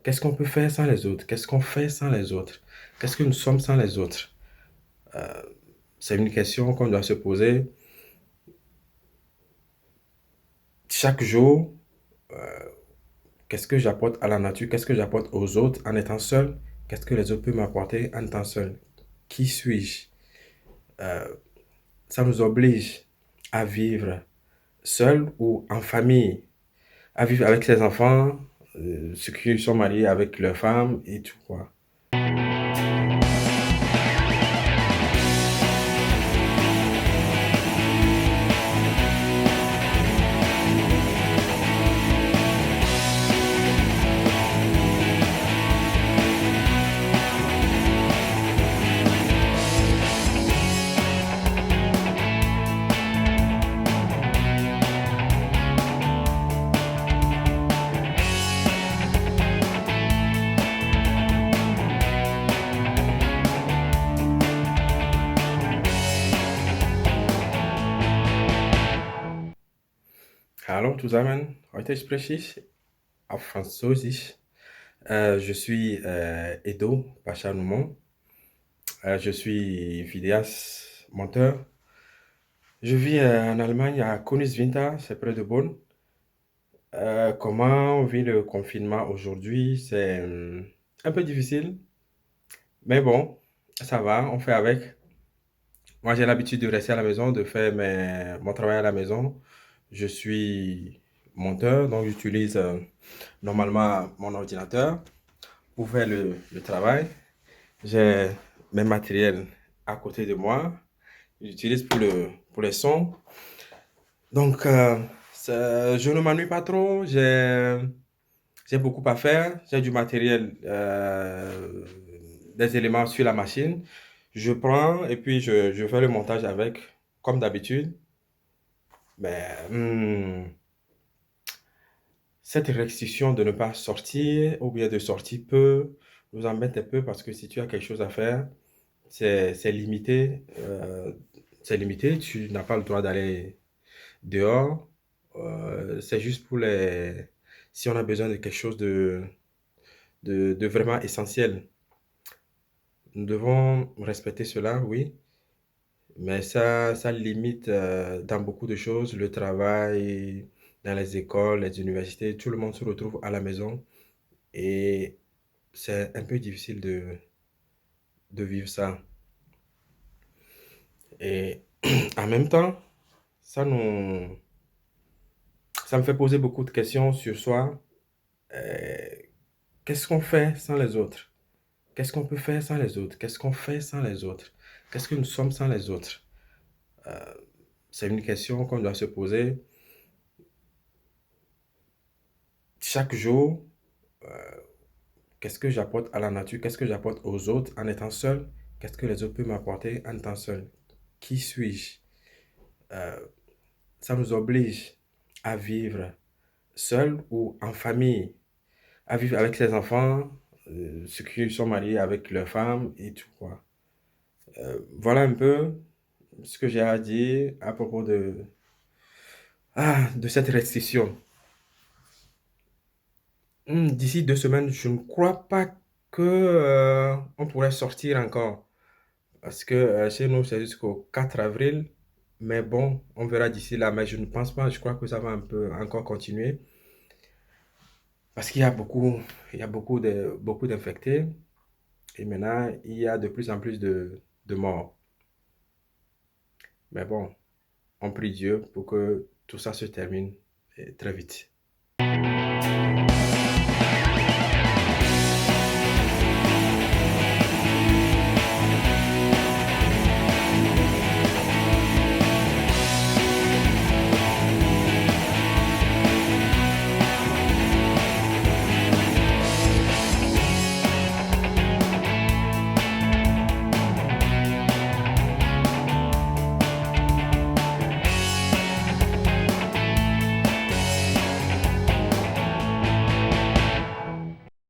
Qu'est-ce qu'on peut faire sans les autres? Qu'est-ce qu'on fait sans les autres? Qu'est-ce que nous sommes sans les autres? Euh, c'est une question qu'on doit se poser chaque jour. Qu'est-ce que j'apporte à la nature? Qu'est-ce que j'apporte aux autres en étant seul? Qu'est-ce que les autres peuvent m'apporter en étant seul? Qui suis-je? Euh, Ça nous oblige à vivre seul ou en famille, à vivre avec ses enfants, ceux qui sont mariés avec leurs femmes et tout quoi. Hallo zusammen, heute spreche ich auf Französisch. Je suis Edo Pachanoumon. Je suis vidéaste, monteur. Je vis en Allemagne, à Königswinter, c'est près de Bonn. Comment on vit le confinement aujourd'hui? C'est un peu difficile, mais bon, ça va, on fait avec. Moi, j'ai l'habitude de rester à la maison, de faire mon travail à la maison. Je suis monteur, donc j'utilise normalement mon ordinateur pour faire le travail. J'ai mes matériels à côté de moi. J'utilise pour les sons. Donc, je ne m'ennuie pas trop. J'ai beaucoup à faire. J'ai du matériel, des éléments sur la machine. Je prends et puis je fais le montage avec, comme d'habitude. Mais cette restriction de ne pas sortir ou bien de sortir peu nous embête un peu parce que si tu as quelque chose à faire, c'est limité. C'est limité. Tu n'as pas le droit d'aller dehors. C'est juste pour les... Si on a besoin de quelque chose de vraiment essentiel. Nous devons respecter cela, oui, mais ça limite dans beaucoup de choses, le travail, dans les écoles, les universités, tout le monde se retrouve à la maison et c'est un peu difficile de vivre ça. Et en même temps, ça nous, ça me fait poser beaucoup de questions sur soi. Euh, Qu'est-ce qu'on fait sans les autres? Qu'est-ce qu'on peut faire sans les autres? Qu'est-ce qu'on fait sans les autres? Qu'est-ce que nous sommes sans les autres? Euh, c'est une question qu'on doit se poser chaque jour. euh, Qu'est-ce que j'apporte à la nature? Qu'est-ce que j'apporte aux autres en étant seul? Qu'est-ce que les autres peuvent m'apporter en étant seul? Qui suis-je? Euh, Ça nous oblige à vivre seul ou en famille, à vivre avec ses enfants, ceux qui sont mariés avec leurs femmes et tout quoi. Voilà un peu ce que j'ai à dire à propos de cette restriction. D'ici 2 semaines, je ne crois pas que on pourrait sortir encore. Parce que chez nous, c'est jusqu'au 4 avril. Mais bon, on verra d'ici là. Mais je ne pense pas, je crois que ça va un peu encore continuer. Parce il y a beaucoup d'infectés. Et maintenant, il y a de plus en plus de morts. Mais bon, on prie Dieu pour que tout ça se termine très vite.